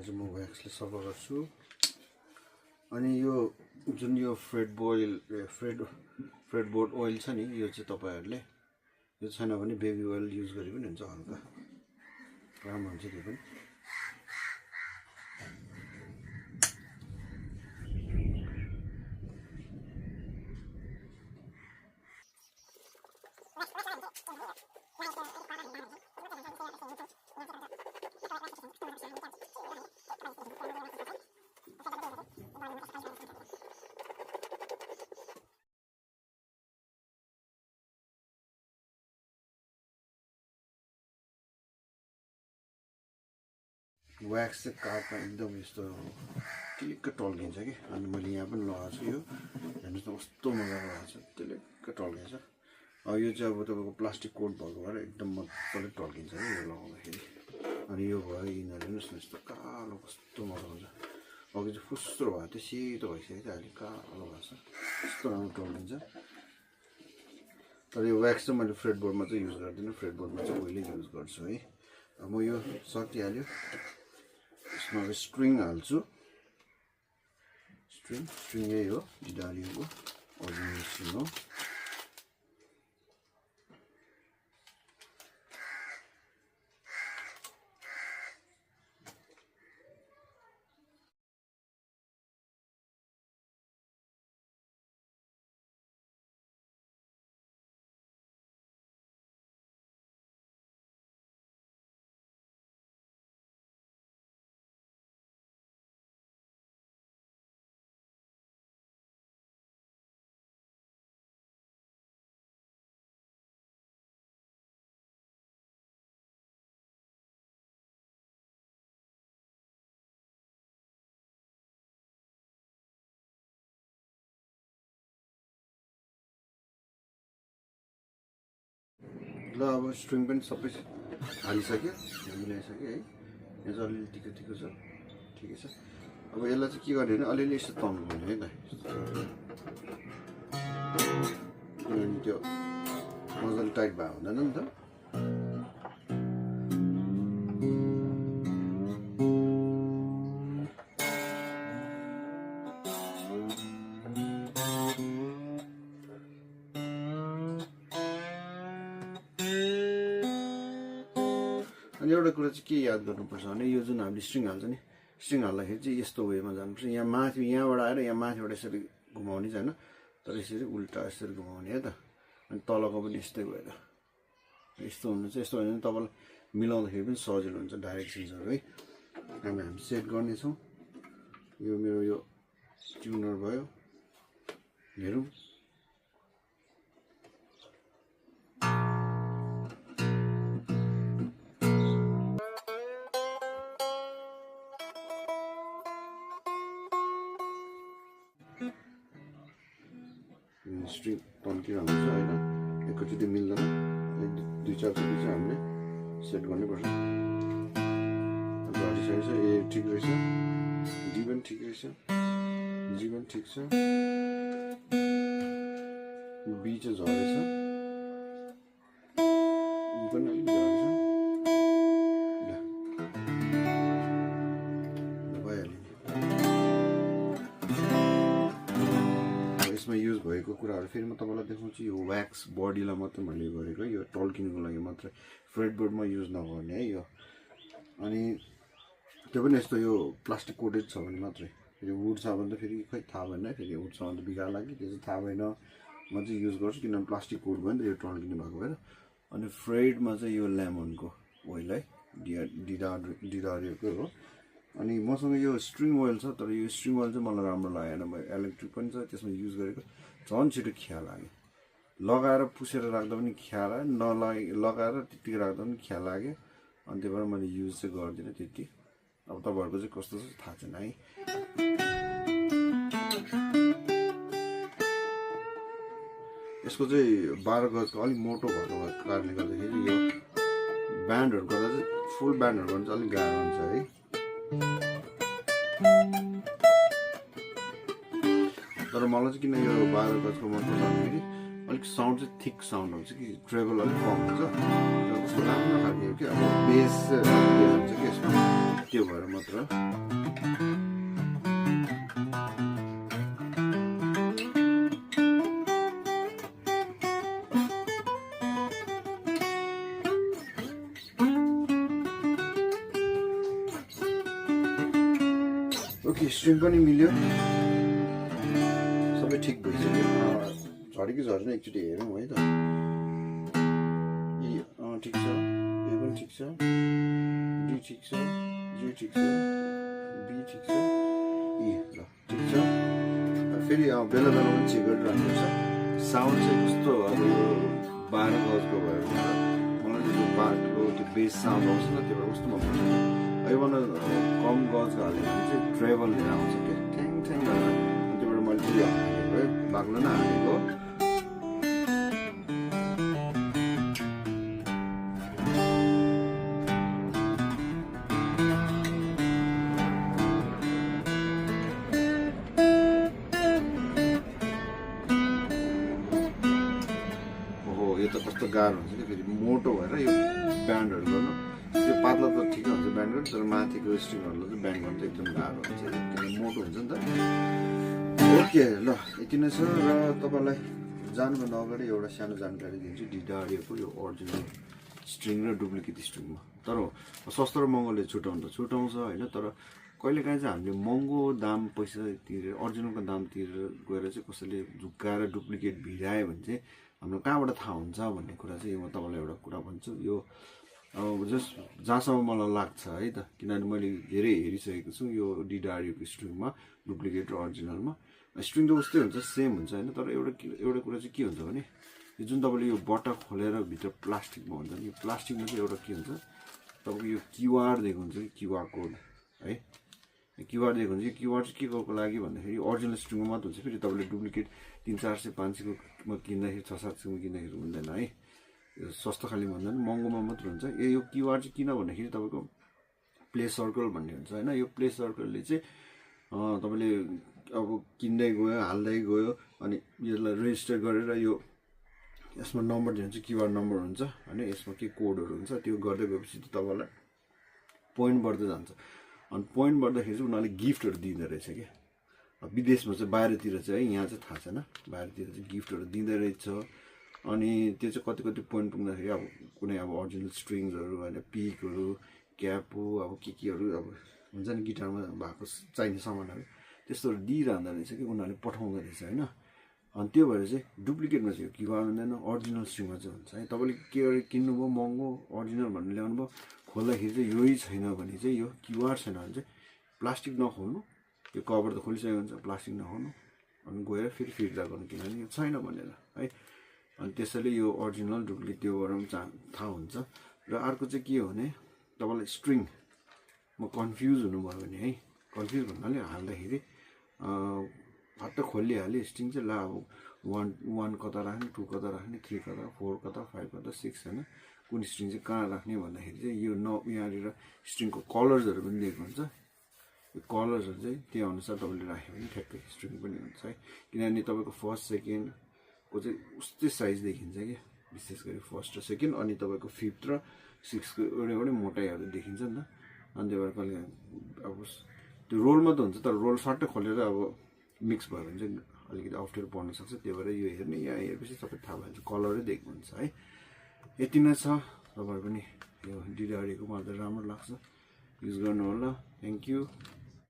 आज म व्याक्सले सफा गर्छु अनि यो जुन यो फ्रेडबोर्ड ओइल छ नि यो चाहिँ तपाईहरुले यो छैन भने बेबी ओइल युज गरे पनि हुन्छ हल्का राम्रो हुन्छ त्यो पनि व्याक्स चाहिँ काठमा एकदम यस्तो टिलिक्क टल्किन्छ कि अनि मैले यहाँ पनि लगाएको छु यो हेर्नुहोस् न कस्तो मजाको भएको छ टिलिक्क टल्किन्छ अब यो चाहिँ अब तपाईँको प्लास्टिक कोट भएको भएर एकदम मजाले टल्किन्छ कि यो लगाउँदाखेरि अनि यो भयो यिनीहरू हेर्नुहोस् न यस्तो कालो कस्तो मजा हुन्छ अघि चाहिँ फुस्रो भयो त्यो सेतो भइसक्यो थियो अहिले कालो भएको छ यस्तो राम्रो टल्किन्छ तर यो व्याक्स चाहिँ मैले फ्रेडबोर्डमा चाहिँ युज गर्दिनँ फ्रेडबोर्डमा चाहिँ ओइलै युज गर्छु है अब म यो सकिहाल्यो यसमा अब स्ट्रिङ हाल्छु स्ट्रिङ यही हो डालिएको ओरिजिनल स्ट्रिङ हो ल अब स्ट्रिङ पनि सबै हालिसक्यो मिलाइसक्यो है यहाँ चाहिँ अलिअलि तिखो तिखो छ ठिकै छ अब यसलाई चाहिँ के गर्ने भने अलिअलि यसो तन्नु पर्ने है त किनभने त्यो मजाले टाइट भएको हुँदैन नि त अनि एउटा कुरा चाहिँ के याद गर्नुपर्छ भने यो जुन हामीले स्ट्रिङ हाल्छ नि स्ट्रिङ हाल्दाखेरि चाहिँ यस्तो वेमा जानुपर्छ यहाँ माथि यहाँबाट आएर यहाँ माथिबाट यसरी घुमाउने चाहिँ होइन तर यसरी उल्टा यसरी घुमाउने है त अनि तलको पनि यस्तै भएर यस्तो हुनु चाहिँ यस्तो भने तपाईँलाई मिलाउँदाखेरि पनि सजिलो हुन्छ डाइरेक्सन्सहरू है हामी सेट गर्नेछौँ यो मेरो यो ट्युनर भयो हेरौँ स्ट्रिङ तन्किरहन्छ होइन एकैचोटि मिल्दैन दुई चारचोटि चाहिँ हामीले सेट गर्नुपर्छ झरिसकेको छ ए ठिक रहेछ डी पनि ठिक रहेछ जी पनि ठिक छ बी चाहिँ झरेछ ई पनि अलिक झरेछ युज भएको कुराहरू फेरि म तपाईँलाई देखाउँछु यो व्याक्स बडीलाई मात्रै मैले गरेको यो टल्किनको लागि मात्रै फ्रेडबोर्डमा युज नगर्ने है यो अनि त्यो पनि यस्तो यो प्लास्टिक कोटेड छ भने मात्रै फेरि वुड छ भने त फेरि खै थाहा भएन फेरि वुड छ भने त बिगार लाग्यो त्यो चाहिँ थाहा भएन म चाहिँ युज गर्छु किनभने प्लास्टिक कोट भयो नि त यो टल्किने भएको भएर अनि फ्रेडमा चाहिँ यो लेमनको ओइल है डिडारियोकै हो अनि मसँग यो स्ट्रिङ ओइल छ तर यो स्ट्रिङ ओइल चाहिँ मलाई राम्रो लागेन म इलेक्ट्रिक पनि छ त्यसमा युज गरेको झन् छिटो खिया लाग्यो लगाएर पुसेर राख्दा पनि खिया लाग्यो लगाएर त्यतिकै राख्दा पनि खिया लाग्यो अनि त्यही भएर मैले युज चाहिँ गर्दिनँ त्यति अब तपाईँहरूको चाहिँ कस्तो छ थाहा छैन है यसको चाहिँ 12 गजको अलिक मोटो भएको कारणले गर्दाखेरि यो ब्यान्डहरू गर्दा चाहिँ फुल ब्यान्डहरू गर्नु चाहिँ अलिक गाह्रो हुन्छ है तर मलाई चाहिँ किन यो 12 गजको मन पर्छ भन्दाखेरि अलिक साउन्ड चाहिँ थिक साउन्ड हुन्छ कि ट्रेबल अलिक कम हुन्छ र कस्तो राम्रो खालको कि अब बेस हुन्छ कि यसमा त्यो भएर मात्र ओके स्ट्रिङ पनि मिल्यो सबै ठिक भइसक्यो झऱ्यो कि झरेन एकचोटि हेरौँ है त ठिक छ ए पनि ठिक छ डी ठिक छ जी ठिक छ बी ठिक छ ए ल ठिक छ फेरि बेला बेला पनि चेक गरिरहनुपर्छ साउन्ड चाहिँ कस्तो अब यो 12 गजको भएर मलाई चाहिँ त्यो बाटो त्यो बेस साउन्ड आउँछ नि त्यो भएर कस्तो मनपर्छ योभन्दा कम गजको हाल्यो भने चाहिँ ट्रेबल लिएर आउँछ क्या ठ्याङ ठ्याङ गरेर त्योबाट मैले त्यो हालेको है बाक्लो नै हालेको यो त कस्तो गाह्रो हुन्छ कि फेरि मोटो भएर यो ब्यान्डहरू गर्नु त्यो पातला त ठिकै हुन्छ ब्यान्ड गर्नु तर माथिको स्ट्रिङहरूलाई चाहिँ ब्यान्ड गर्नु चाहिँ एकदम गाह्रो हुन्छ किनकि मोटो हुन्छ नि त ओके ल यति नै छ र तपाईँलाई जानुभन्दा अगाडि एउटा सानो जानकारी दिन्छु डिडारियोको यो ओरिजिनल स्ट्रिङ र डुप्लिकेट स्ट्रिङमा तर सस्तो र महँगोले छुटाउँछ होइन तर कहिलेकाहीँ चाहिँ हामीले महँगो दाम पैसा तिरेर ओरिजिनलको दाम तिरेर गएर चाहिँ कसैले झुक्काएर डुप्लिकेट भिरायो भने चाहिँ हाम्रो कहाँबाट थाहा हुन्छ भन्ने कुरा चाहिँ म तपाईँलाई एउटा कुरा भन्छु यो जस्ट जहाँसम्म मलाई लाग्छ है त किनभने मैले धेरै हेरिसकेको छु यो डिडारियोको स्ट्रिङमा डुप्लिकेट र ओरिजिनलमा स्ट्रिङ त उस्तै हुन्छ सेम हुन्छ होइन तर एउटा कुरा चाहिँ के हुन्छ भने यो जुन तपाईँले यो बट्टा खोलेर भित्र प्लास्टिकमा हुन्छ नि यो प्लास्टिकमा चाहिँ एउटा के हुन्छ तपाईँको यो क्युआर दिएको हुन्छ कि क्युआर कोड है क्युआर दिएको हुन्छ कि क्युआर चाहिँ के को लागि भन्दाखेरि ओरिजिनल स्ट्रिङमा मात्र हुन्छ फेरि तपाईँले डुप्लिकेट 300-400 500 मा किन्दाखेरि 600-700 मा किन्दाखेरि हुँदैन है यो सस्तो खाली भन्दैन महँगोमा मात्र हुन्छ यो क्युआर चाहिँ किन भन्दाखेरि तपाईँको प्ले सर्कल भन्ने हुन्छ होइन यो प्ले सर्कलले चाहिँ तपाईँले अब किन्दै गयो हाल्दै गयो अनि यसलाई रेजिस्टर गरेर यो यसमा नम्बर दिन्छ क्युआर नम्बर हुन्छ होइन यसमा के कोडहरू हुन्छ त्यो गर्दै गएपछि तपाईँलाई पोइन्ट बढ्दै जान्छ अनि पोइन्ट बढ्दाखेरि चाहिँ उनीहरूले गिफ्टहरू दिँदो रहेछ क्या विदेशमा चाहिँ बाहिरतिर चाहिँ है यहाँ चाहिँ थाहा छैन बाहिरतिर चाहिँ गिफ्टहरू दिँदो रहेछ अनि त्यो चाहिँ कति कति पोइन्ट पुग्दाखेरि अब कुनै अब ओरिजिनल स्ट्रिङ्सहरू होइन पिकहरू क्याप हो अब केहरू अब हुन्छ नि गिटारमा भएको चाहिने सामानहरू त्यस्तोहरू दिइरहँदो रहेछ कि उनीहरूले पठाउँदो रहेछ होइन अनि त्यो भएर चाहिँ डुप्लिकेटमा चाहिँ क्युआर हुँदैन ओरिजिनल स्ट्रिङमा चाहिँ हुन्छ है तपाईँले के किन्नुभयो महँगो ओरिजिनल भनेर ल्याउनु भयो खोल्दाखेरि चाहिँ यही छैन भने चाहिँ यो क्युआर छैन भने चाहिँ प्लास्टिक नखोल्नु यो कभर त खोलिसकेको हुन्छ प्लास्टिक नखोल्नु अनि गएर फेरि फिर्ता गर्नु किनभने यो छैन भनेर है अनि त्यसैले यो ओरिजिनल डुप्लिकेट त्योबाट पनि थाहा हुन्छ र अर्को चाहिँ के हो भने तपाईँलाई स्ट्रिङमा कन्फ्युज हुनुभयो भने है कन्फ्युज भन्नाले हाल्दाखेरि फट्ट खोलिहाल्यो स्ट्रिङ चाहिँ ला अब 1 कता राख्ने 2 कता राख्ने 3 कता 4 कता 5 कता 6 होइन कुन स्ट्रिङ चाहिँ कहाँ राख्ने भन्दाखेरि चाहिँ यो यहाँनिर स्ट्रिङको कलर्सहरू पनि दिएको हुन्छ यो कलर्सहरू चाहिँ त्यो अनुसार तपाईँले राख्यो भने ठ्याक्कै स्ट्रिङ पनि हुन्छ है किनभने तपाईँको फर्स्ट सेकेन्डको चाहिँ उस्तै साइज देखिन्छ क्या विशेष गरी फर्स्ट र सेकेन्ड अनि तपाईँको 5th र 6thको एउटै मोटाइहरू देखिन्छ नि त अनि त्यो भएर कहिले अब त्यो रोलमा त हुन्छ तर रोल सट्टै खोलेर अब मिक्स भयो भने चाहिँ अलिकति अप्ठ्यारो पर्न सक्छ त्यही भएर यो हेर्ने यहाँ हेरेपछि सबै थाहा भइन्छ कलरै दिएको हुन्छ है यति नै छ तपाईँहरू पनि यो डिडारीको मलाई त राम्रो लाग्छ युज गर्नु होला थ्याङ्क यू